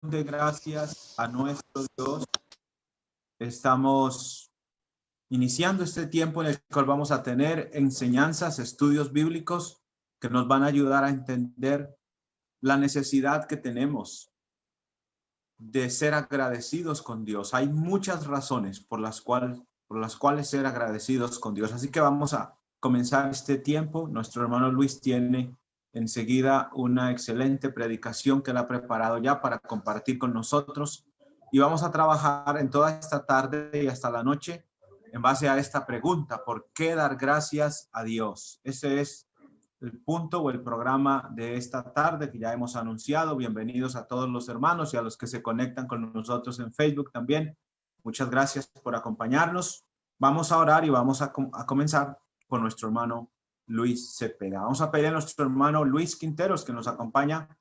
de gracias a nuestro Dios. Estamos iniciando este tiempo en el cual vamos a tener enseñanzas, estudios bíblicos que nos van a ayudar a entender la necesidad que tenemos de ser agradecidos con Dios. Hay muchas razones por las cuales ser agradecidos con Dios. Así que vamos a comenzar este tiempo. Nuestro hermano Luis tiene enseguida una excelente predicación que él ha preparado ya para compartir con nosotros. Y vamos a trabajar en toda esta tarde y hasta la noche en base a esta pregunta: ¿por qué dar gracias a Dios? Ese es el punto o el programa de esta tarde que ya hemos anunciado. Bienvenidos a todos los hermanos y a los que se conectan con nosotros en Facebook también. Muchas gracias por acompañarnos. Vamos a orar y vamos a comenzar con nuestro hermano Luis Cepeda. Vamos a pedir a nuestro hermano Luis Quinteros, que nos acompaña,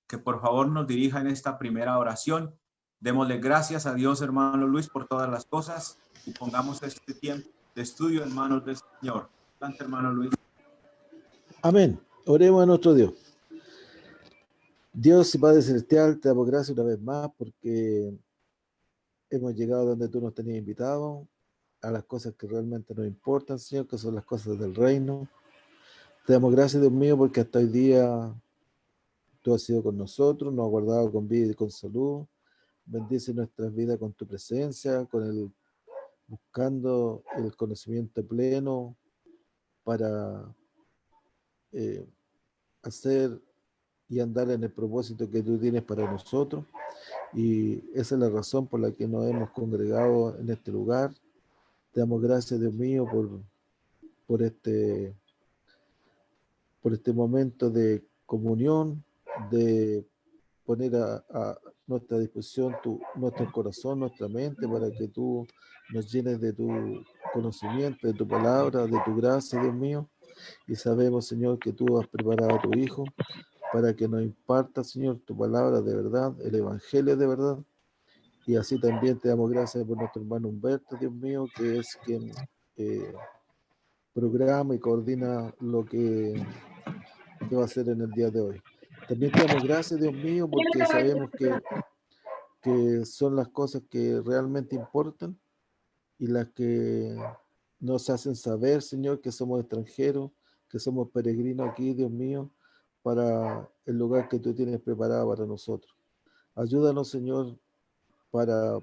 que por favor nos dirija en esta primera oración. Démosle gracias a Dios, hermano Luis, por todas las cosas y pongamos este tiempo de estudio en manos del Señor. Adelante, hermano Luis. Amén. Oremos a nuestro Dios. Dios y Padre Celestial, te damos gracias una vez más porque hemos llegado donde tú nos tenías invitado, a las cosas que realmente nos importan, Señor, que son las cosas del reino. Te damos gracias, Dios mío, porque hasta hoy día tú has sido con nosotros, nos has guardado con vida y con salud. Bendice nuestras vidas con tu presencia, buscando el conocimiento pleno para hacer y andar en el propósito que tú tienes para nosotros. Y esa es la razón por la que nos hemos congregado en este lugar. Te damos gracias, Dios mío, por este momento de comunión, de poner a nuestra disposición nuestro corazón, nuestra mente, para que tú nos llenes de tu conocimiento, de tu palabra, de tu gracia, Dios mío. Y sabemos, Señor, que tú has preparado a tu Hijo para que nos imparta, Señor, tu palabra de verdad, el evangelio de verdad. Y así también te damos gracias por nuestro hermano Humberto, Dios mío, que es quien programa y coordina lo que va a hacer en el día de hoy. También te damos gracias, Dios mío, porque sabemos que son las cosas que realmente importan y las que nos hacen saber, Señor, que somos extranjeros, que somos peregrinos aquí, Dios mío, para el lugar que tú tienes preparado para nosotros. Ayúdanos, Señor, para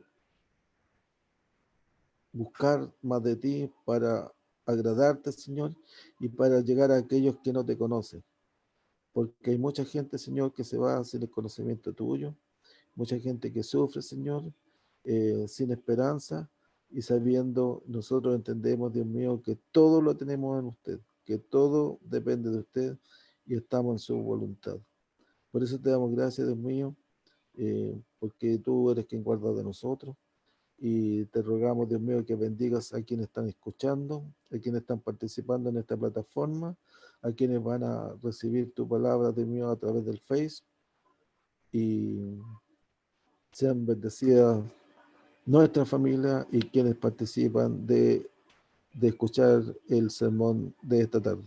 buscar más de ti, para agradarte, Señor, y para llegar a aquellos que no te conocen. Porque hay mucha gente, Señor, que se va sin el conocimiento tuyo, mucha gente que sufre, Señor, sin esperanza, y sabiendo, nosotros entendemos, Dios mío, que todo lo tenemos en usted, que todo depende de usted y estamos en su voluntad. Por eso te damos gracias, Dios mío, porque tú eres quien guarda de nosotros. Y te rogamos, Dios mío, que bendigas a quienes están escuchando, a quienes están participando en esta plataforma, a quienes van a recibir tu palabra, Dios mío, a través del Face. Y sean bendecidas nuestra familia y quienes participan de escuchar el sermón de esta tarde.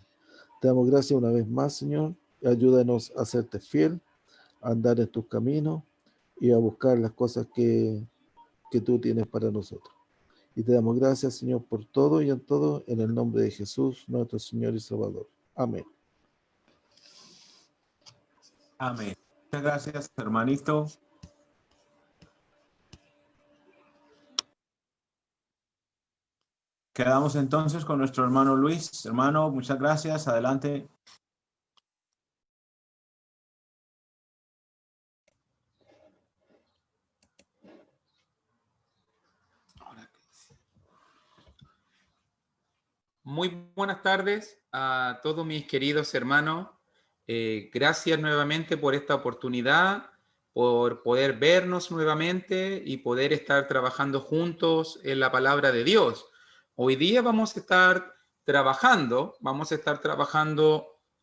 Te damos gracias una vez más, Señor. Ayúdanos a serte fiel, a andar en tus caminos y a buscar las cosas que tú tienes para nosotros. Y te damos gracias, Señor, por todo y en todo, en el nombre de Jesús, nuestro Señor y Salvador. Amén. Amén. Muchas gracias, hermanito. Quedamos entonces con nuestro hermano Luis. Hermano, muchas gracias. Adelante. Muy buenas tardes a todos mis queridos hermanos. Gracias nuevamente por esta oportunidad, por poder vernos nuevamente y poder estar trabajando juntos en la palabra de Dios. Hoy día vamos a estar trabajando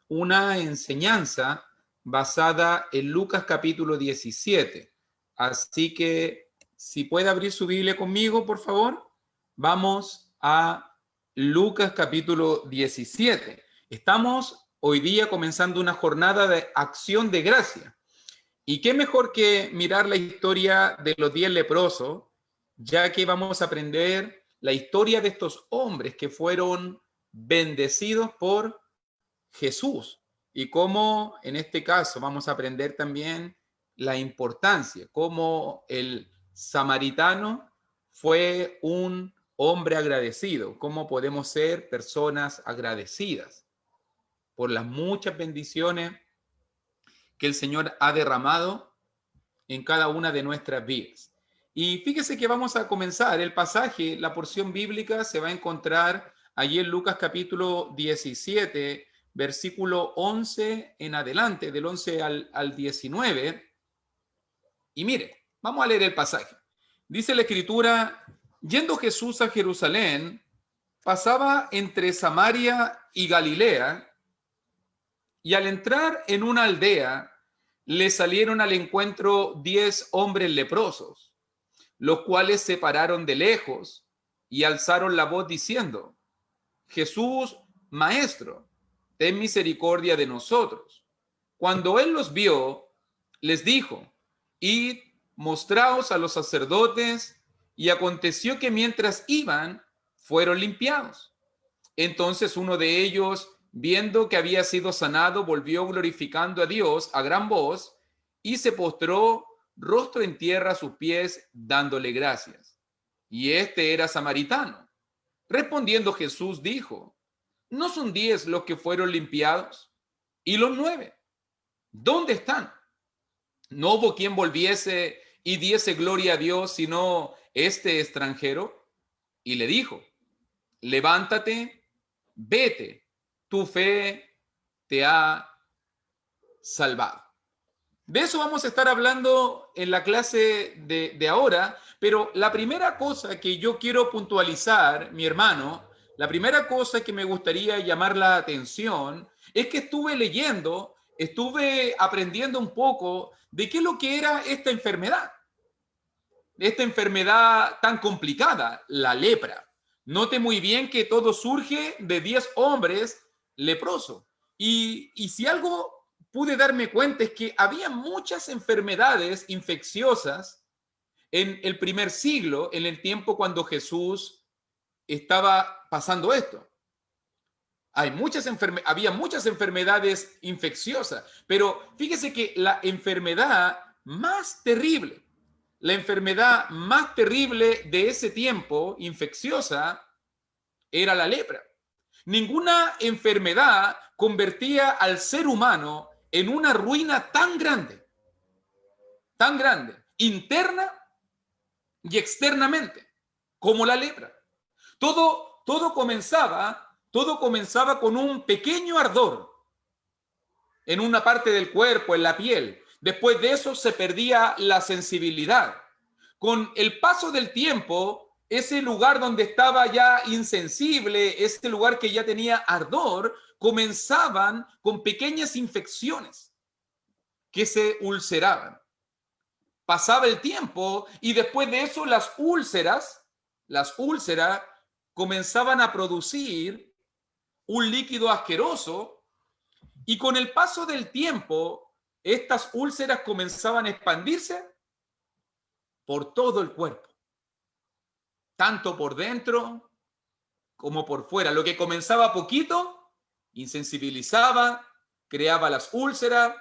una enseñanza basada en Lucas capítulo 17. Así que, si puede abrir su Biblia conmigo, por favor, vamos a Lucas capítulo 17. Estamos hoy día comenzando una jornada de acción de gracia. Y qué mejor que mirar la historia de los 10 leprosos, ya que vamos a aprender la historia de estos hombres que fueron bendecidos por Jesús. Y cómo, en este caso, vamos a aprender también la importancia, cómo el samaritano fue un hombre agradecido, cómo podemos ser personas agradecidas por las muchas bendiciones que el Señor ha derramado en cada una de nuestras vidas. Y fíjese que vamos a comenzar el pasaje, la porción bíblica se va a encontrar allí en Lucas capítulo 17, versículo 11 en adelante, del 11 al 19. Y mire, vamos a leer el pasaje. Dice la Escritura, yendo Jesús a Jerusalén, pasaba entre Samaria y Galilea, y al entrar en una aldea, le salieron al encuentro 10 hombres leprosos, los cuales se pararon de lejos y alzaron la voz diciendo, Jesús, Maestro, ten misericordia de nosotros. Cuando él los vio, les dijo, id, mostraos a los sacerdotes, y aconteció que mientras iban, fueron limpiados. Entonces uno de ellos, viendo que había sido sanado, volvió glorificando a Dios a gran voz y se postró rostro en tierra a sus pies, dándole gracias. Y este era samaritano. Respondiendo Jesús dijo, ¿no son 10 los que fueron limpiados? ¿Y los 9? ¿Dónde están? No hubo quien volviese y diese gloria a Dios, sino este extranjero. Y le dijo, levántate, vete, tu fe te ha salvado. De eso vamos a estar hablando en la clase de ahora, pero la primera cosa que yo quiero puntualizar, mi hermano, la primera cosa que me gustaría llamar la atención es que estuve leyendo, estuve aprendiendo un poco de qué es lo que era esta enfermedad tan complicada, la lepra. Note muy bien que todo surge de 10 hombres leprosos. Y si algo pude darme cuenta es que había muchas enfermedades infecciosas en el primer siglo, en el tiempo cuando Jesús estaba pasando esto. Había muchas enfermedades infecciosas, pero fíjese que la enfermedad más terrible de ese tiempo, infecciosa, era la lepra. Ninguna enfermedad convertía al ser humano en una ruina tan grande, interna y externamente, como la lepra. Todo comenzaba con un pequeño ardor en una parte del cuerpo, en la piel. Después de eso se perdía la sensibilidad. Con el paso del tiempo, ese lugar donde estaba ya insensible, ese lugar que ya tenía ardor, comenzaban con pequeñas infecciones que se ulceraban. Pasaba el tiempo y después de eso las úlceras comenzaban a producir un líquido asqueroso y con el paso del tiempo estas úlceras comenzaban a expandirse por todo el cuerpo, tanto por dentro como por fuera. Lo que comenzaba poquito, insensibilizaba, creaba las úlceras,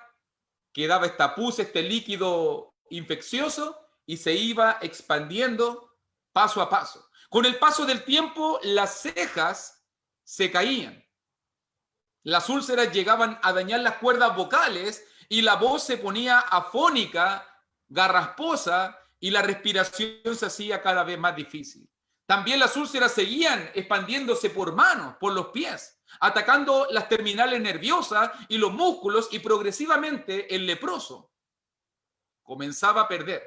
quedaba esta pus, este líquido infeccioso, y se iba expandiendo paso a paso. Con el paso del tiempo, las cejas se caían. Las úlceras llegaban a dañar las cuerdas vocales y la voz se ponía afónica, garrasposa, y la respiración se hacía cada vez más difícil. También las úlceras seguían expandiéndose por manos, por los pies, atacando las terminales nerviosas y los músculos, y progresivamente el leproso comenzaba a perder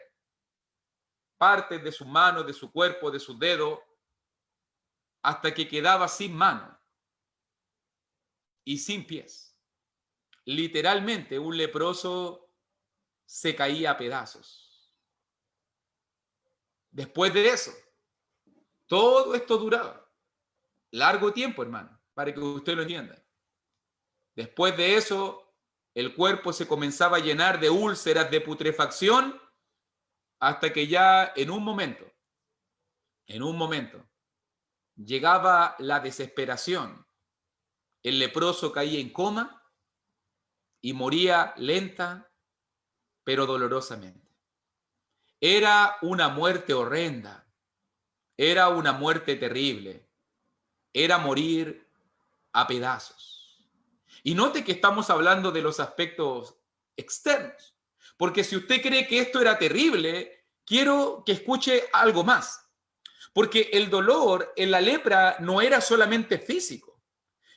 partes de sus manos, de su cuerpo, de sus dedos, hasta que quedaba sin mano y sin pies. Literalmente, un leproso se caía a pedazos. Después de eso, todo esto duraba largo tiempo, hermano, para que usted lo entienda. Después de eso, el cuerpo se comenzaba a llenar de úlceras, de putrefacción, hasta que ya en un momento, llegaba la desesperación. El leproso caía en coma y moría lenta, pero dolorosamente. Era una muerte horrenda, era una muerte terrible, era morir a pedazos. Y note que estamos hablando de los aspectos externos, porque si usted cree que esto era terrible, quiero que escuche algo más, porque el dolor en la lepra no era solamente físico,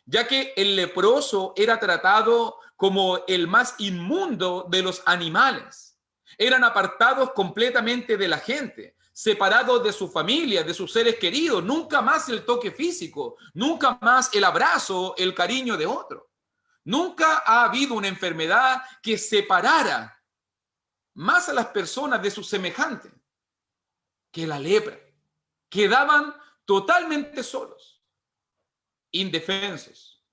ya que el leproso era tratado como el más inmundo de los animales. Eran apartados completamente de la gente, separados de su familia, de sus seres queridos. Nunca más el toque físico, nunca más el abrazo, el cariño de otro. Nunca ha habido una enfermedad que separara más a las personas de sus semejantes que la lepra. Quedaban totalmente solos, indefensos,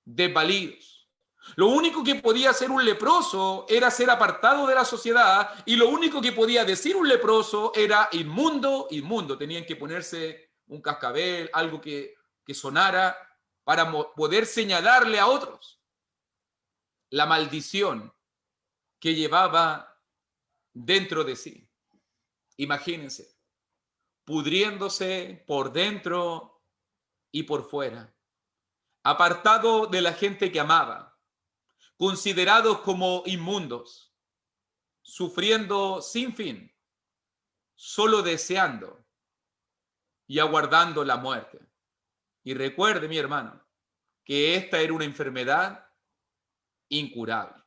desvalidos. Lo único que podía hacer un leproso era ser apartado de la sociedad, y lo único que podía decir un leproso era inmundo, inmundo. Tenían que ponerse un cascabel, algo que sonara para poder señalarle a otros la maldición que llevaba dentro de sí. Imagínense, pudriéndose por dentro y por fuera, apartado de la gente que amaba, considerados como inmundos, sufriendo sin fin, solo deseando y aguardando la muerte. Y recuerde, mi hermano, que esta era una enfermedad incurable.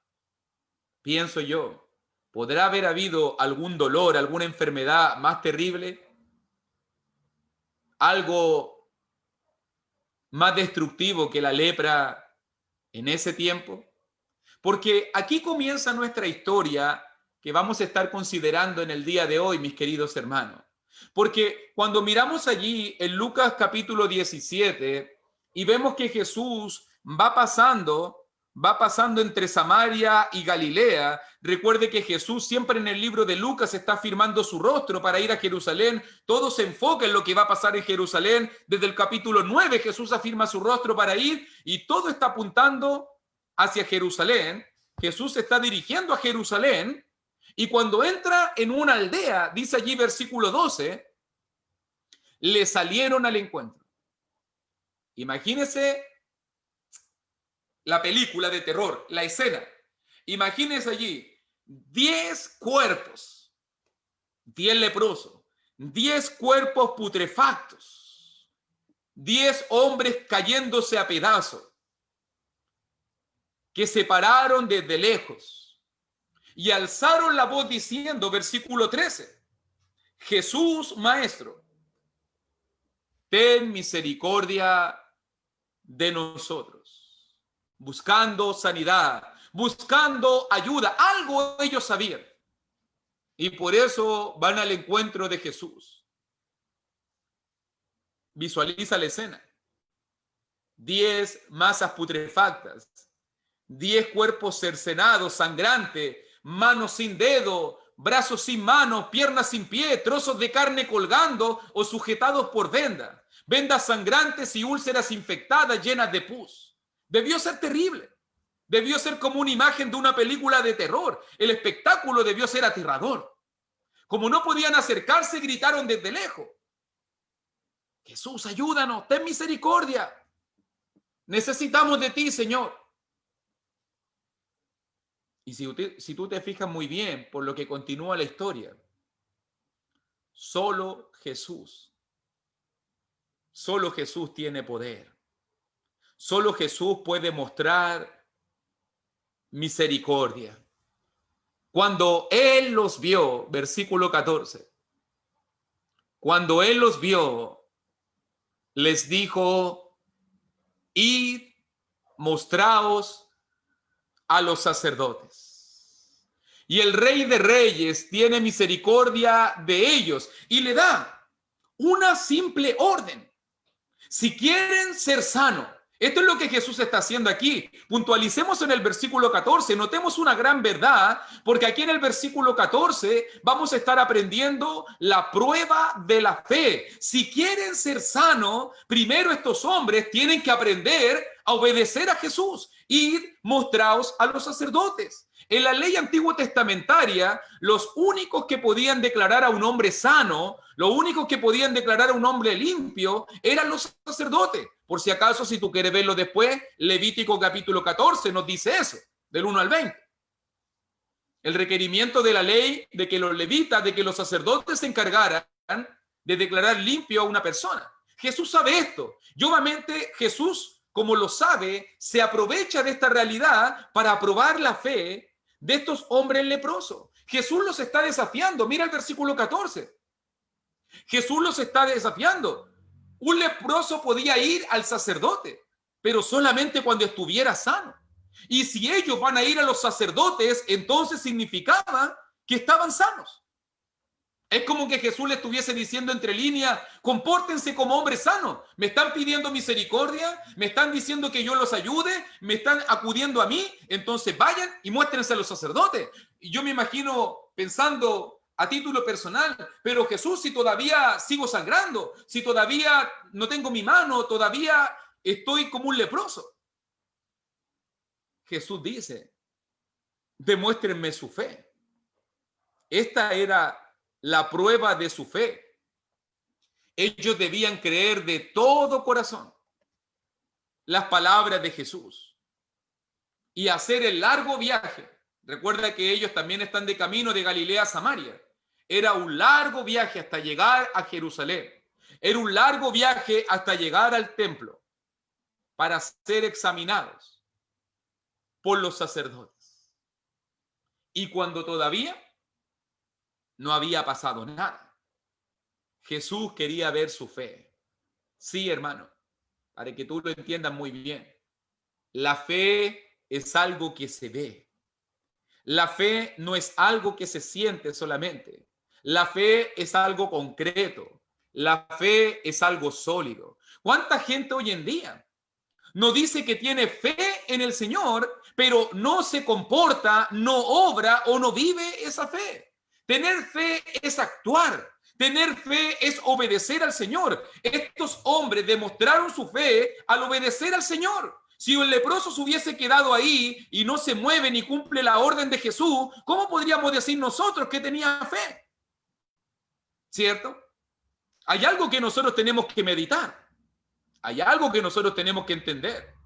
Pienso yo, ¿podrá haber habido algún dolor, alguna enfermedad más terrible? Algo más destructivo que la lepra en ese tiempo. Porque aquí comienza nuestra historia que vamos a estar considerando en el día de hoy, mis queridos hermanos. Porque cuando miramos allí en Lucas capítulo 17 y vemos que Jesús va pasando entre Samaria y Galilea. Recuerde que Jesús siempre en el libro de Lucas está afirmando su rostro para ir a Jerusalén. Todo se enfoca en lo que va a pasar en Jerusalén. Desde el capítulo 9 Jesús afirma su rostro para ir y todo está apuntando hacia Jerusalén. Jesús se está dirigiendo a Jerusalén y cuando entra en una aldea, dice allí versículo 12, le salieron al encuentro. Imagínese la película de terror, la escena. Imagínense allí 10 cuerpos, 10 leprosos, 10 cuerpos putrefactos, 10 hombres cayéndose a pedazos, que se pararon desde lejos y alzaron la voz diciendo, versículo 13, Jesús, Maestro, ten misericordia de nosotros. Buscando sanidad, buscando ayuda, algo ellos sabían. Y por eso van al encuentro de Jesús. Visualiza la escena. 10 masas putrefactas, 10 cuerpos cercenados, sangrantes, manos sin dedo, brazos sin manos, piernas sin pie, trozos de carne colgando o sujetados por vendas, vendas sangrantes y úlceras infectadas llenas de pus. Debió ser terrible. Debió ser como una imagen de una película de terror. El espectáculo debió ser aterrador. Como no podían acercarse, gritaron desde lejos. Jesús, ayúdanos, ten misericordia. Necesitamos de ti, Señor. Y si tú te fijas muy bien por lo que continúa la historia, solo Jesús tiene poder. Solo Jesús puede mostrar misericordia. Cuando Él los vio, versículo 14, cuando Él los vio, les dijo, id, mostraos a los sacerdotes. Y el Rey de Reyes tiene misericordia de ellos y le da una simple orden. Si quieren ser sanos, Esto es lo que Jesús está haciendo aquí. Puntualicemos en el versículo 14, notemos una gran verdad, porque aquí en el versículo 14 vamos a estar aprendiendo la prueba de la fe. Si quieren ser sanos, primero estos hombres tienen que aprender a obedecer a Jesús. Id, mostraos a los sacerdotes. En la ley antiguo testamentaria, los únicos que podían declarar a un hombre sano, los únicos que podían declarar a un hombre limpio, eran los sacerdotes. Por si acaso, si tú quieres verlo después, Levítico capítulo 14 nos dice eso, del 1 al 20. El requerimiento de la ley de que los levitas, de que los sacerdotes se encargaran de declarar limpio a una persona. Jesús sabe esto. Y obviamente Jesús, como lo sabe, se aprovecha de esta realidad para probar la fe de estos hombres leprosos. Jesús los está desafiando. Mira el versículo 14. Jesús los está desafiando. Un leproso podía ir al sacerdote, pero solamente cuando estuviera sano. Y si ellos van a ir a los sacerdotes, entonces significaba que estaban sanos. Es como que Jesús le estuviese diciendo entre líneas, compórtense como hombres sanos. Me están pidiendo misericordia, me están diciendo que yo los ayude, me están acudiendo a mí, entonces vayan y muéstrense a los sacerdotes. Y yo me imagino pensando a título personal, pero Jesús, si todavía sigo sangrando, si todavía no tengo mi mano, todavía estoy como un leproso. Jesús dice, demuéstrenme su fe. Esta era la prueba de su fe. Ellos debían creer de todo corazón las palabras de Jesús y hacer el largo viaje. Recuerda que ellos también están de camino de Galilea a Samaria. Era un largo viaje hasta llegar a Jerusalén. Era un largo viaje hasta llegar al templo para ser examinados por los sacerdotes. Y cuando todavía no había pasado nada, Jesús quería ver su fe. Sí, hermano, para que tú lo entiendas muy bien. La fe es algo que se ve. La fe no es algo que se siente solamente. La fe es algo concreto. La fe es algo sólido. ¿Cuánta gente hoy en día no dice que tiene fe en el Señor, pero no se comporta, no obra o no vive esa fe? Tener fe es actuar. Tener fe es obedecer al Señor. Estos hombres demostraron su fe al obedecer al Señor. Si el leproso se hubiese quedado ahí y no se mueve ni cumple la orden de Jesús, ¿cómo podríamos decir nosotros que tenía fe? ¿Cierto? Hay algo que nosotros tenemos que meditar. Hay algo que nosotros tenemos que entender.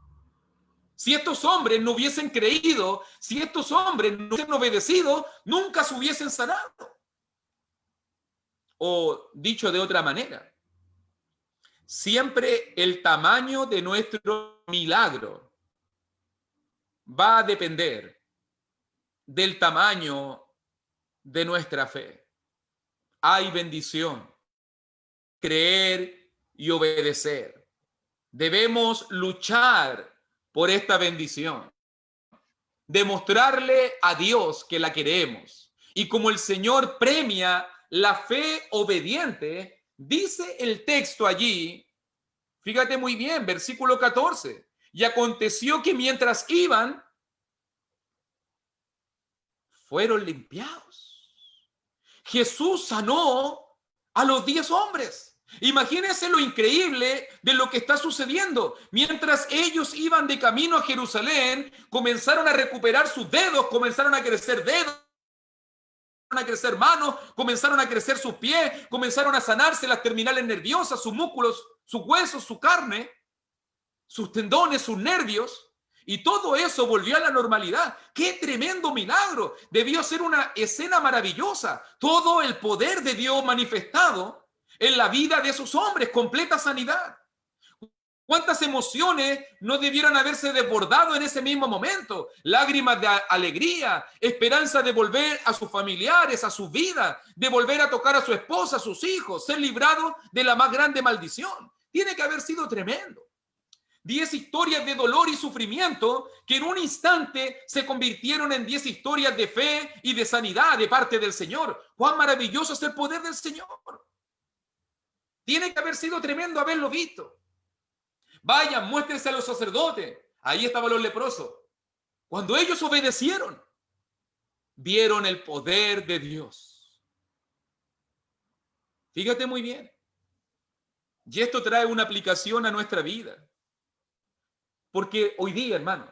Si estos hombres no hubiesen creído, si estos hombres no hubiesen obedecido, nunca se hubiesen sanado. O dicho de otra manera, siempre el tamaño de nuestro milagro va a depender del tamaño de nuestra fe. Hay bendición, creer y obedecer. Debemos luchar por esta bendición, demostrarle a Dios que la queremos. Y como el Señor premia la fe obediente, dice el texto allí, fíjate muy bien, versículo 14, y aconteció que mientras iban, fueron limpiados. Jesús sanó a los 10 hombres. Imagínense lo increíble de lo que está sucediendo. Mientras ellos iban de camino a Jerusalén, comenzaron a recuperar sus dedos, comenzaron a crecer dedos, a crecer manos, comenzaron a crecer sus pies, comenzaron a sanarse las terminales nerviosas, sus músculos, sus huesos, su carne, sus tendones, sus nervios. Y todo eso volvió a la normalidad. ¡Qué tremendo milagro! Debió ser una escena maravillosa. Todo el poder de Dios manifestado en la vida de esos hombres, completa sanidad. ¿Cuántas emociones no debieron haberse desbordado en ese mismo momento? Lágrimas de alegría, esperanza de volver a sus familiares, a su vida, de volver a tocar a su esposa, a sus hijos, ser librado de la más grande maldición. Tiene que haber sido tremendo. 10 historias de dolor y sufrimiento que en un instante se convirtieron en 10 historias de fe y de sanidad de parte del Señor. ¡Cuán maravilloso es el poder del Señor! Tiene que haber sido tremendo haberlo visto. Vayan, muéstrense a los sacerdotes. Ahí estaban los leprosos. Cuando ellos obedecieron, vieron el poder de Dios. Fíjate muy bien. Y esto trae una aplicación a nuestra vida. Porque hoy día, hermano,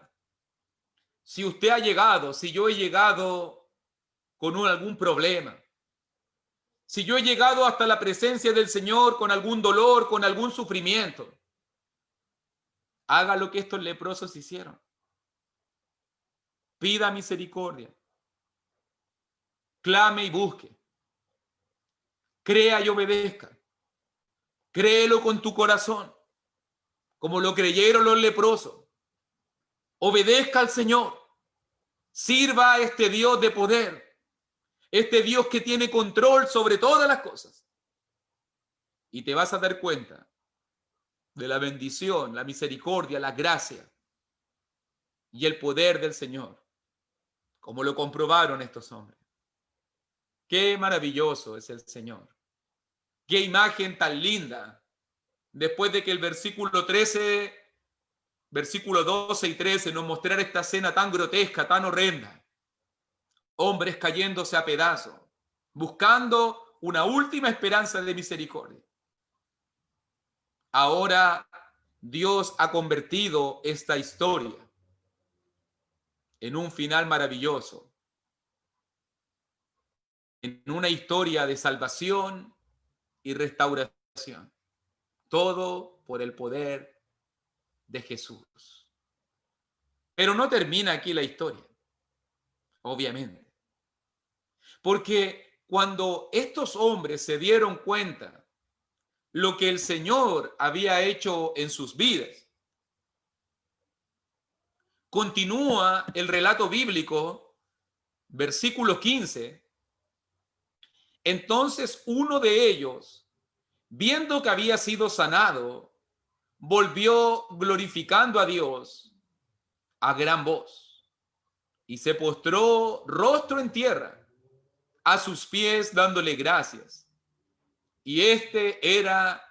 si usted ha llegado, si yo he llegado con algún problema, si yo he llegado hasta la presencia del Señor con algún dolor, con algún sufrimiento, haga lo que estos leprosos hicieron. Pida misericordia. Clame y busque. Crea y obedezca. Créelo con tu corazón, como lo creyeron los leprosos. Obedezca al Señor. Sirva a este Dios de poder. Este Dios que tiene control sobre todas las cosas. Y te vas a dar cuenta de la bendición, la misericordia, la gracia y el poder del Señor, como lo comprobaron estos hombres. Qué maravilloso es el Señor. Qué imagen tan linda. Después de que el versículo 13, versículo 12 y 13 nos mostrara esta escena tan grotesca, tan horrenda. Hombres cayéndose a pedazos, buscando una última esperanza de misericordia. Ahora Dios ha convertido esta historia en un final maravilloso, en una historia de salvación y restauración. Todo por el poder de Jesús. Pero no termina aquí la historia, obviamente. Porque cuando estos hombres se dieron cuenta lo que el Señor había hecho en sus vidas, continúa el relato bíblico, versículo 15. Entonces uno de ellos, viendo que había sido sanado, volvió glorificando a Dios a gran voz y se postró rostro en tierra a sus pies dándole gracias. Y este era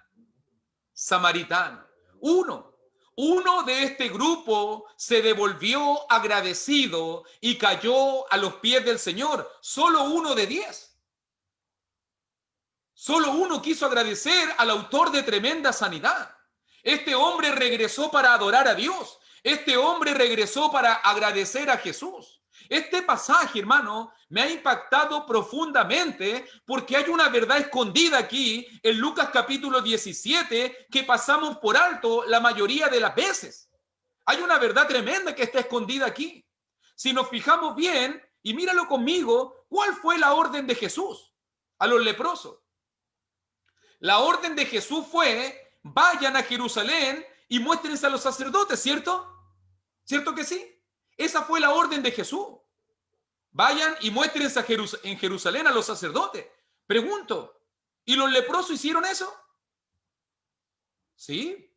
samaritano. Uno de este grupo se devolvió agradecido y cayó a los pies del Señor. Solo uno de 10. Solo uno quiso agradecer al autor de tremenda sanidad. Este hombre regresó para adorar a Dios. Este hombre regresó para agradecer a Jesús. Este pasaje, hermano, me ha impactado profundamente porque hay una verdad escondida aquí en Lucas capítulo 17 que pasamos por alto la mayoría de las veces. Hay una verdad tremenda que está escondida aquí. Si nos fijamos bien, y míralo conmigo, ¿cuál fue la orden de Jesús a los leprosos? La orden de Jesús fue, vayan a Jerusalén y muéstrense a los sacerdotes, ¿cierto? ¿Cierto que sí? Esa fue la orden de Jesús. Vayan y muéstrense en Jerusalén a los sacerdotes. Pregunto, ¿y los leprosos hicieron eso? Sí,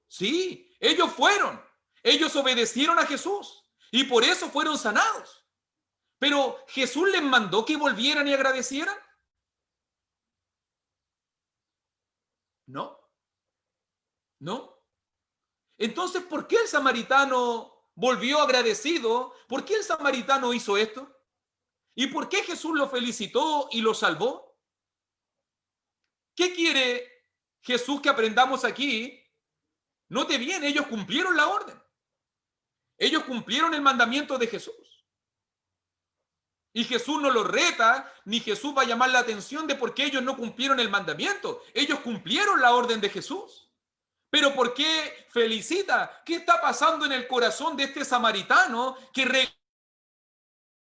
sí, ellos fueron. Ellos obedecieron a Jesús y por eso fueron sanados. Pero ¿Jesús les mandó que volvieran y agradecieran? No. No. Entonces, ¿por qué el samaritano volvió agradecido? ¿Por qué el samaritano hizo esto? ¿Y por qué Jesús lo felicitó y lo salvó? ¿Qué quiere Jesús que aprendamos aquí? Note bien, ellos cumplieron la orden. Ellos cumplieron el mandamiento de Jesús. Y Jesús no los reta, ni Jesús va a llamar la atención de por qué ellos no cumplieron el mandamiento. Ellos cumplieron la orden de Jesús. Pero ¿por qué felicita? ¿Qué está pasando en el corazón de este samaritano que regresa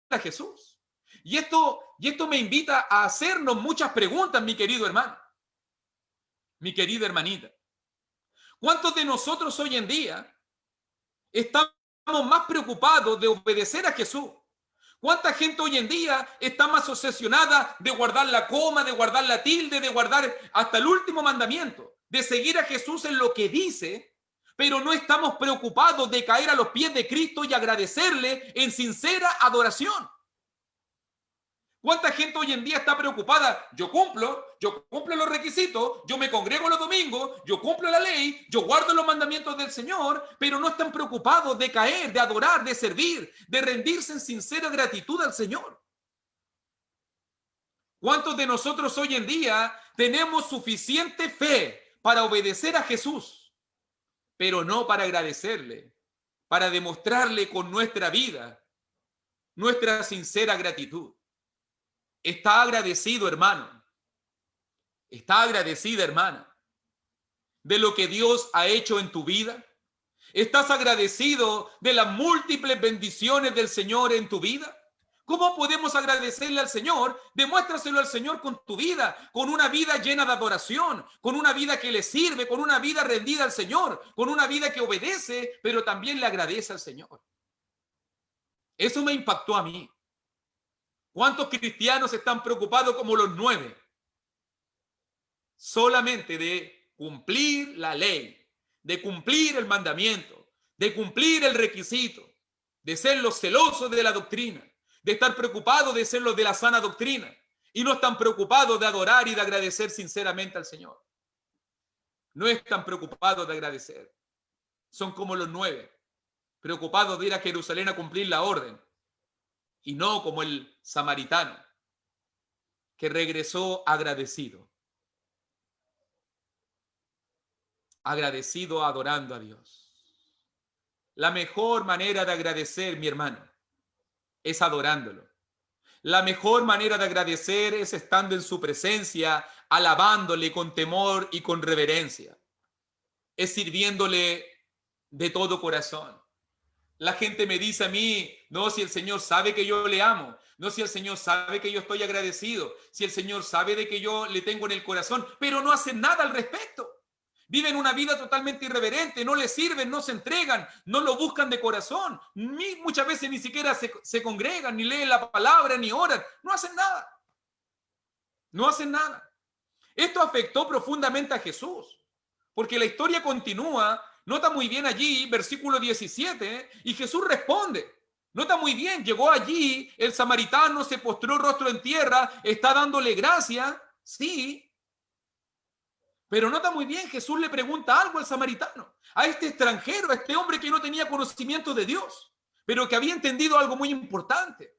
a Jesús? Y esto me invita a hacernos muchas preguntas, mi querido hermano, mi querida hermanita. ¿Cuántos de nosotros hoy en día estamos más preocupados de obedecer a Jesús? ¿Cuánta gente hoy en día está más obsesionada de guardar la coma, de guardar la tilde, de guardar hasta el último mandamiento, de seguir a Jesús en lo que dice, pero no estamos preocupados de caer a los pies de Cristo y agradecerle en sincera adoración? ¿Cuánta gente hoy en día está preocupada? Yo cumplo los requisitos, yo me congrego los domingos, yo cumplo la ley, yo guardo los mandamientos del Señor, pero no están preocupados de caer, de adorar, de servir, de rendirse en sincera gratitud al Señor. ¿Cuántos de nosotros hoy en día tenemos suficiente fe para obedecer a Jesús, pero no para agradecerle, para demostrarle con nuestra vida nuestra sincera gratitud? ¿Está agradecido, hermano? ¿Está agradecida, hermana, de lo que Dios ha hecho en tu vida? ¿Estás agradecido de las múltiples bendiciones del Señor en tu vida? ¿Cómo podemos agradecerle al Señor? Demuéstraselo al Señor con tu vida, con una vida llena de adoración, con una vida que le sirve, con una vida rendida al Señor, con una vida que obedece, pero también le agradece al Señor. Eso me impactó a mí. ¿Cuántos cristianos están preocupados como los 9? Solamente de cumplir la ley, de cumplir el mandamiento, de cumplir el requisito, de ser los celosos de la doctrina, de estar preocupados de ser los de la sana doctrina, y no están preocupados de adorar y de agradecer sinceramente al Señor. No están preocupados de agradecer. Son como los 9, preocupados de ir a Jerusalén a cumplir la orden, y no como el samaritano, que regresó agradecido. Agradecido adorando a Dios. La mejor manera de agradecer, mi hermano, es adorándolo. La mejor manera de agradecer es estando en su presencia, alabándole con temor y con reverencia. Es sirviéndole de todo corazón. La gente me dice a mí, no, si el Señor sabe que yo le amo, no, si el Señor sabe que yo estoy agradecido, si el Señor sabe de que yo le tengo en el corazón, pero no hacen nada al respecto. Viven una vida totalmente irreverente, no le sirven, no se entregan, no lo buscan de corazón. Muchas veces ni siquiera se congregan, ni leen la palabra, ni oran. No hacen nada. No hacen nada. Esto afectó profundamente a Jesús, porque la historia continúa. Nota muy bien allí, versículo 17, y Jesús responde. Nota muy bien, llegó allí, el samaritano se postró rostro en tierra, está dándole gracia, sí. Pero nota muy bien, Jesús le pregunta algo al samaritano, a este extranjero, a este hombre que no tenía conocimiento de Dios, pero que había entendido algo muy importante.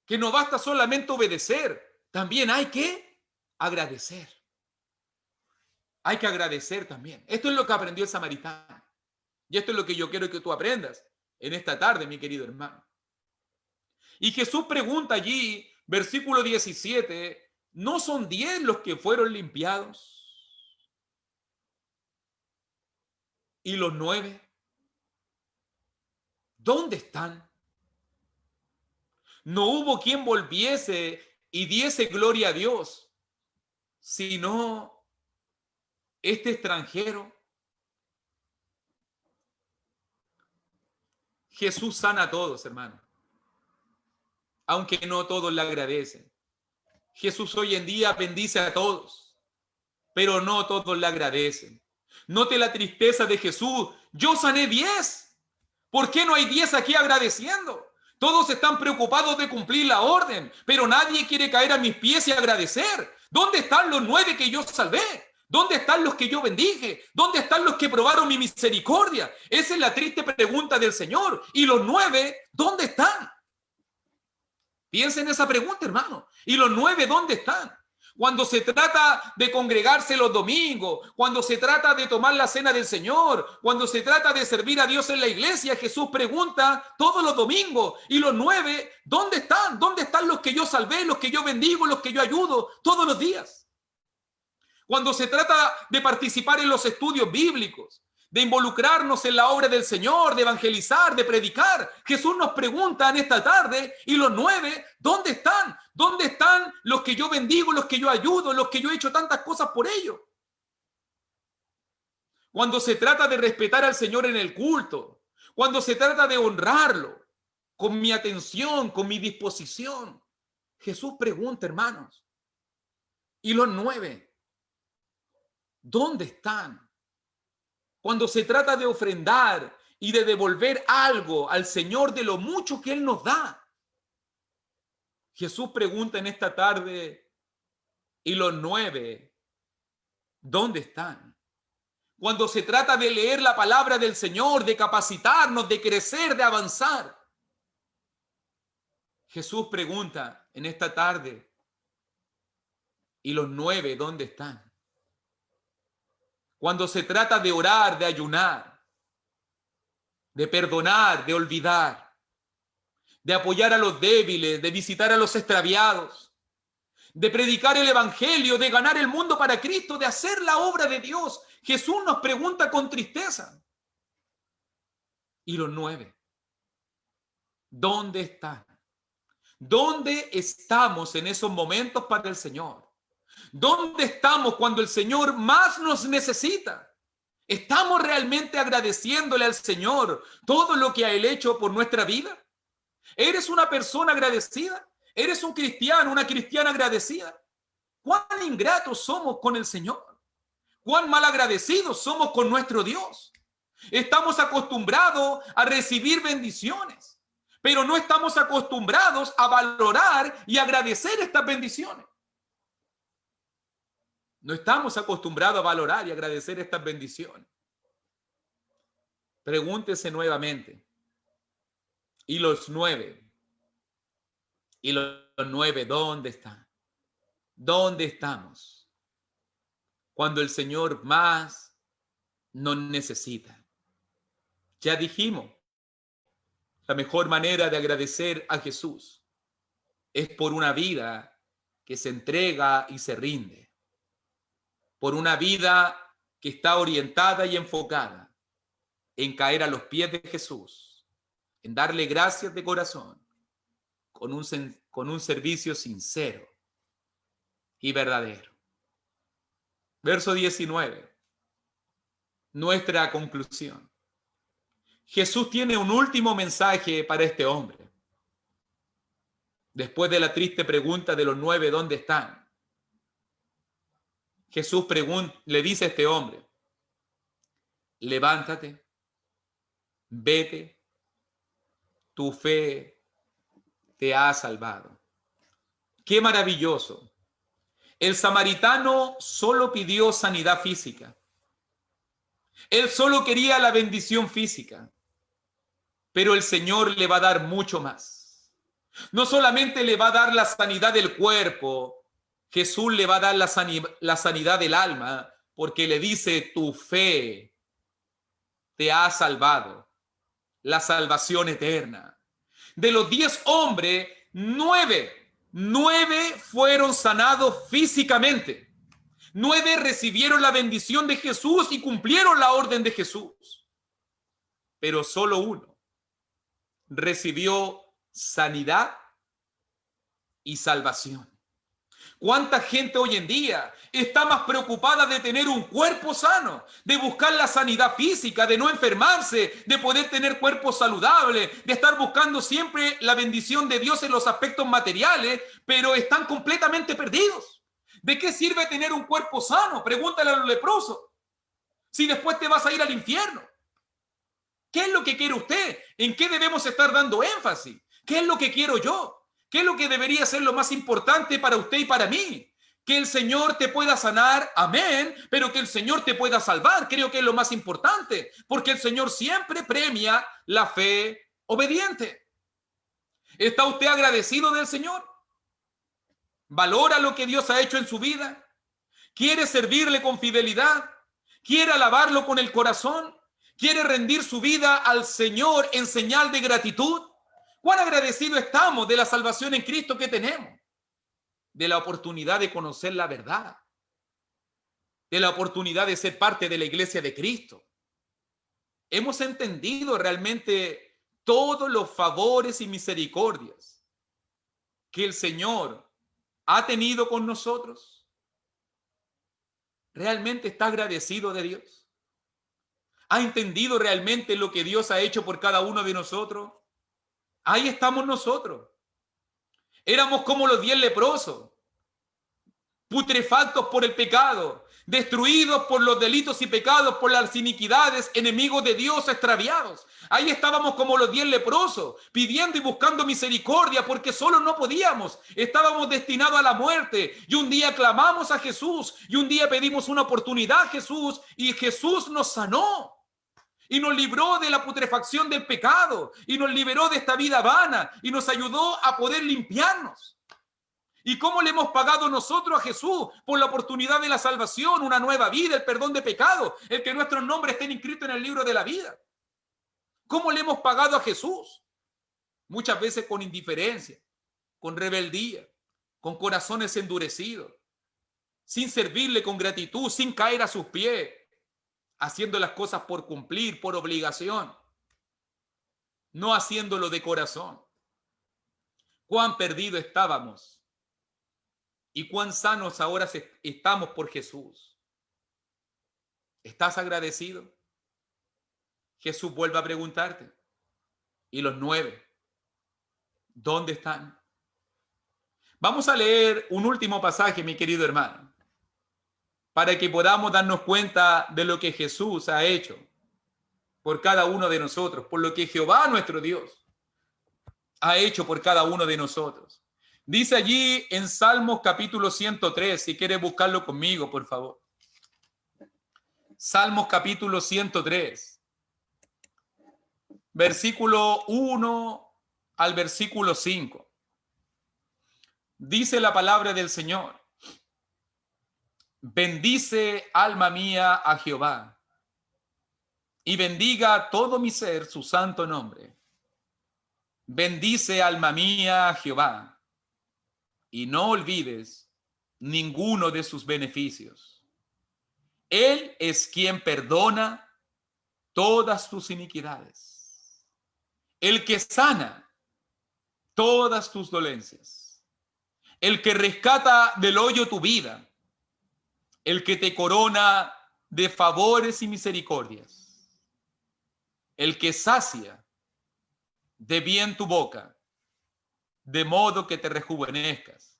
Que no basta solamente obedecer, también hay que agradecer. Hay que agradecer también. Esto es lo que aprendió el samaritano. Y esto es lo que yo quiero que tú aprendas en esta tarde, mi querido hermano. Y Jesús pregunta allí, versículo 17, ¿no son 10 los que fueron limpiados? ¿Y los 9? ¿Dónde están? No hubo quien volviese y diese gloria a Dios, sino este extranjero. Jesús sana a todos, hermano, aunque no todos le agradecen. Jesús hoy en día bendice a todos, pero no todos le agradecen. Note la tristeza de Jesús. Yo sané 10. ¿Por qué no hay 10 aquí agradeciendo? Todos están preocupados de cumplir la orden, pero nadie quiere caer a mis pies y agradecer. ¿Dónde están los 9 que yo salvé? ¿Dónde están los que yo bendije? ¿Dónde están los que probaron mi misericordia? Esa es la triste pregunta del Señor. ¿Y los 9, dónde están? Piensa en esa pregunta, hermano. ¿Y los 9, dónde están? Cuando se trata de congregarse los domingos, cuando se trata de tomar la cena del Señor, cuando se trata de servir a Dios en la iglesia, Jesús pregunta todos los domingos, ¿y los 9, dónde están? ¿Dónde están los que yo salvé, los que yo bendigo, los que yo ayudo todos los días? Cuando se trata de participar en los estudios bíblicos, de involucrarnos en la obra del Señor, de evangelizar, de predicar, Jesús nos pregunta en esta tarde, ¿y los 9, dónde están? ¿Dónde están los que yo bendigo, los que yo ayudo, los que yo he hecho tantas cosas por ellos? Cuando se trata de respetar al Señor en el culto, cuando se trata de honrarlo, con mi atención, con mi disposición, Jesús pregunta, hermanos, ¿y los 9? ¿Dónde están? Cuando se trata de ofrendar y de devolver algo al Señor de lo mucho que Él nos da, Jesús pregunta en esta tarde, ¿y los 9 dónde están? Cuando se trata de leer la palabra del Señor, de capacitarnos, de crecer, de avanzar, Jesús pregunta en esta tarde, ¿y los 9 dónde están? Cuando se trata de orar, de ayunar, de perdonar, de olvidar, de apoyar a los débiles, de visitar a los extraviados, de predicar el evangelio, de ganar el mundo para Cristo, de hacer la obra de Dios, Jesús nos pregunta con tristeza, ¿y los 9 dónde están? ¿Dónde estamos en esos momentos para el Señor? ¿Dónde estamos cuando el Señor más nos necesita? ¿Estamos realmente agradeciéndole al Señor todo lo que ha Él hecho por nuestra vida? ¿Eres una persona agradecida? ¿Eres un cristiano, una cristiana agradecida? ¿Cuán ingratos somos con el Señor? ¿Cuán mal agradecidos somos con nuestro Dios? Estamos acostumbrados a recibir bendiciones, pero no estamos acostumbrados a valorar y agradecer estas bendiciones. No estamos acostumbrados a valorar y agradecer estas bendiciones. Pregúntese nuevamente. ¿Y los 9? ¿Y los 9 dónde están? ¿Dónde estamos? Cuando el Señor más nos necesita. Ya dijimos, la mejor manera de agradecer a Jesús es por una vida que se entrega y se rinde. Por una vida que está orientada y enfocada en caer a los pies de Jesús, en darle gracias de corazón, con un servicio sincero y verdadero. Verso 19. Nuestra conclusión. Jesús tiene un último mensaje para este hombre. Después de la triste pregunta de los 9, ¿dónde están? Jesús le dice a este hombre, levántate, vete, tu fe te ha salvado. ¡Qué maravilloso! El samaritano solo pidió sanidad física. Él solo quería la bendición física, pero el Señor le va a dar mucho más. No solamente le va a dar la sanidad del cuerpo, Jesús le va a dar la sanidad del alma, porque le dice, tu fe te ha salvado, la salvación eterna. De los 10 hombres, 9 fueron sanados físicamente. 9 recibieron la bendición de Jesús y cumplieron la orden de Jesús. Pero solo 1 recibió sanidad y salvación. ¿Cuánta gente hoy en día está más preocupada de tener un cuerpo sano, de buscar la sanidad física, de no enfermarse, de poder tener cuerpo saludable, de estar buscando siempre la bendición de Dios en los aspectos materiales, pero están completamente perdidos? ¿De qué sirve tener un cuerpo sano? Pregúntale a los leprosos. Si después te vas a ir al infierno. ¿Qué es lo que quiere usted? ¿En qué debemos estar dando énfasis? ¿Qué es lo que quiero yo? ¿Qué es lo que debería ser lo más importante para usted y para mí? Que el Señor te pueda sanar, amén, pero que el Señor te pueda salvar, creo que es lo más importante, porque el Señor siempre premia la fe obediente. ¿Está usted agradecido del Señor? ¿Valora lo que Dios ha hecho en su vida? ¿Quiere servirle con fidelidad? ¿Quiere alabarlo con el corazón? ¿Quiere rendir su vida al Señor en señal de gratitud? ¿Cuán agradecidos estamos de la salvación en Cristo que tenemos? De la oportunidad de conocer la verdad. De la oportunidad de ser parte de la iglesia de Cristo. ¿Hemos entendido realmente todos los favores y misericordias que el Señor ha tenido con nosotros? ¿Realmente está agradecido de Dios? ¿Ha entendido realmente lo que Dios ha hecho por cada uno de nosotros? Ahí estamos nosotros. Éramos como los 10 leprosos, putrefactos por el pecado, destruidos por los delitos y pecados, por las iniquidades, enemigos de Dios, extraviados. Ahí estábamos como los 10 leprosos, pidiendo y buscando misericordia, porque solo no podíamos. Estábamos destinados a la muerte. Y un día clamamos a Jesús, y un día pedimos una oportunidad a Jesús, y Jesús nos sanó. Y nos libró de la putrefacción del pecado, y nos liberó de esta vida vana, y nos ayudó a poder limpiarnos. ¿Y cómo le hemos pagado nosotros a Jesús? Por la oportunidad de la salvación, una nueva vida, el perdón de pecado, el que nuestros nombres estén inscritos en el libro de la vida. ¿Cómo le hemos pagado a Jesús? Muchas veces con indiferencia, con rebeldía, con corazones endurecidos, sin servirle con gratitud, sin caer a sus pies, haciendo las cosas por cumplir, por obligación, no haciéndolo de corazón. Cuán perdidos estábamos y cuán sanos ahora estamos por Jesús. ¿Estás agradecido? Jesús vuelve a preguntarte. ¿Y los 9? ¿Dónde están? Vamos a leer un último pasaje, mi querido hermano, para que podamos darnos cuenta de lo que Jesús ha hecho por cada uno de nosotros, por lo que Jehová nuestro Dios ha hecho por cada uno de nosotros. Dice allí en Salmos capítulo 103, si quieres buscarlo conmigo, por favor. Salmos capítulo 103, versículo 1 al versículo 5. Dice la palabra del Señor: bendice, alma mía, a Jehová, y bendiga todo mi ser su santo nombre. Bendice, alma mía, a Jehová, y no olvides ninguno de sus beneficios. Él es quien perdona todas tus iniquidades, el que sana todas tus dolencias, el que rescata del hoyo tu vida, el que te corona de favores y misericordias, el que sacia de bien tu boca, de modo que te rejuvenezcas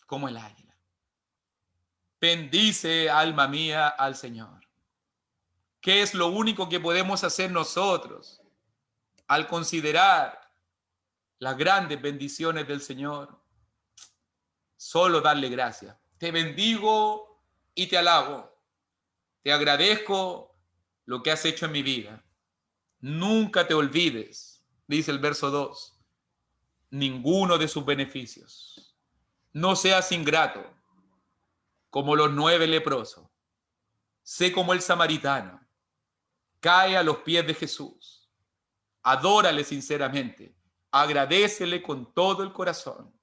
como el águila. Bendice, alma mía, al Señor. ¿Qué es lo único que podemos hacer nosotros al considerar las grandes bendiciones del Señor? Solo darle gracias. Te bendigo y te alabo. Te agradezco lo que has hecho en mi vida. Nunca te olvides, dice el verso 2, ninguno de sus beneficios. No seas ingrato como los 9 leprosos. Sé como el samaritano. Cae a los pies de Jesús. Adórale sinceramente. Agradécele con todo el corazón,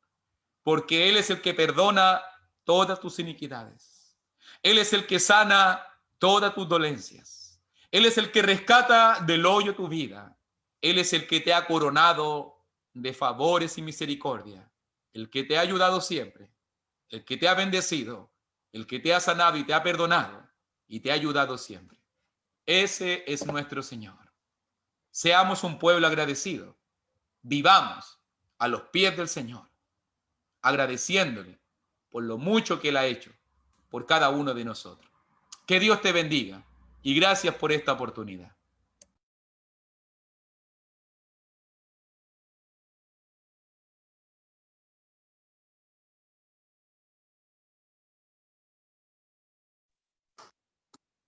porque Él es el que perdona todas tus iniquidades. Él es el que sana todas tus dolencias. Él es el que rescata del hoyo tu vida. Él es el que te ha coronado de favores y misericordia, el que te ha ayudado siempre, el que te ha bendecido, el que te ha sanado y te ha perdonado y te ha ayudado siempre. Ese es nuestro Señor. Seamos un pueblo agradecido. Vivamos a los pies del Señor, agradeciéndole por lo mucho que Él ha hecho por cada uno de nosotros. Que Dios te bendiga y gracias por esta oportunidad.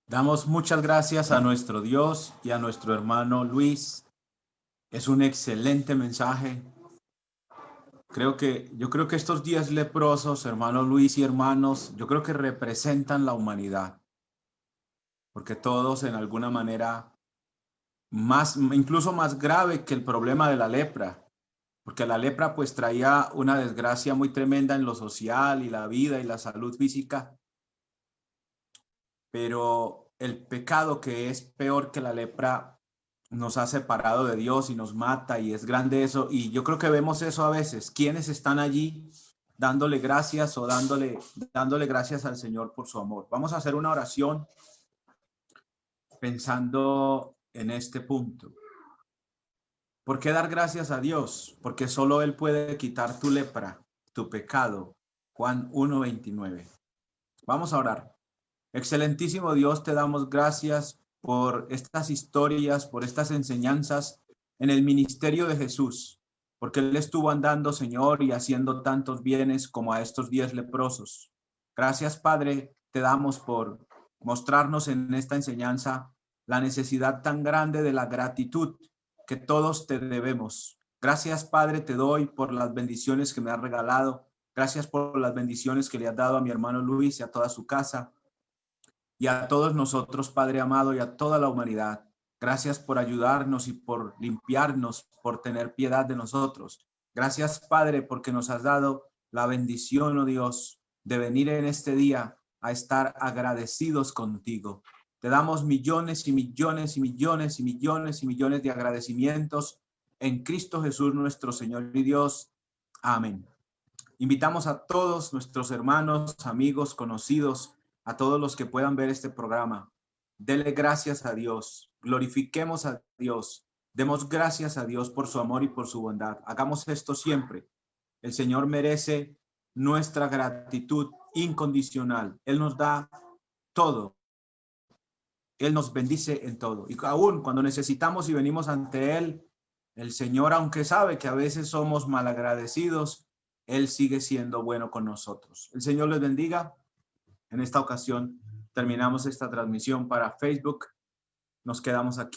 Damos muchas gracias a nuestro Dios y a nuestro hermano Luis. Es un excelente mensaje. Yo creo que estos 10 leprosos, hermano Luis y hermanos, yo creo que representan la humanidad. Porque todos en alguna manera, incluso más grave que el problema de la lepra. Porque la lepra pues traía una desgracia muy tremenda en lo social y la vida y la salud física. Pero el pecado, que es peor que la lepra, nos ha separado de Dios y nos mata, y es grande eso. Y yo creo que vemos eso a veces. ¿Quiénes están allí dándole gracias o dándole gracias al Señor por su amor? Vamos a hacer una oración pensando en este punto. ¿Por qué dar gracias a Dios? Porque solo Él puede quitar tu lepra, tu pecado. Juan 1:29. Vamos a orar. Excelentísimo Dios, te damos gracias por estas historias, por estas enseñanzas en el ministerio de Jesús, porque Él estuvo andando, Señor, y haciendo tantos bienes como a estos 10 leprosos. Gracias, Padre, te damos por mostrarnos en esta enseñanza la necesidad tan grande de la gratitud que todos te debemos. Gracias, Padre, te doy por las bendiciones que me has regalado. Gracias por las bendiciones que le has dado a mi hermano Luis y a toda su casa. Y a todos nosotros, Padre amado, y a toda la humanidad. Gracias por ayudarnos y por limpiarnos, por tener piedad de nosotros. Gracias, Padre, porque nos has dado la bendición, oh Dios, de venir en este día a estar agradecidos contigo. Te damos millones y millones y millones y millones y millones de agradecimientos en Cristo Jesús, nuestro Señor y Dios. Amén. Invitamos a todos nuestros hermanos, amigos, conocidos, a todos los que puedan ver este programa. Dele gracias a Dios, glorifiquemos a Dios, demos gracias a Dios por su amor y por su bondad. Hagamos esto siempre. El Señor merece nuestra gratitud incondicional. Él nos da todo. Él nos bendice en todo. Y aún cuando necesitamos y venimos ante Él, el Señor, aunque sabe que a veces somos malagradecidos, Él sigue siendo bueno con nosotros. El Señor les bendiga. En esta ocasión terminamos esta transmisión para Facebook. Nos quedamos aquí.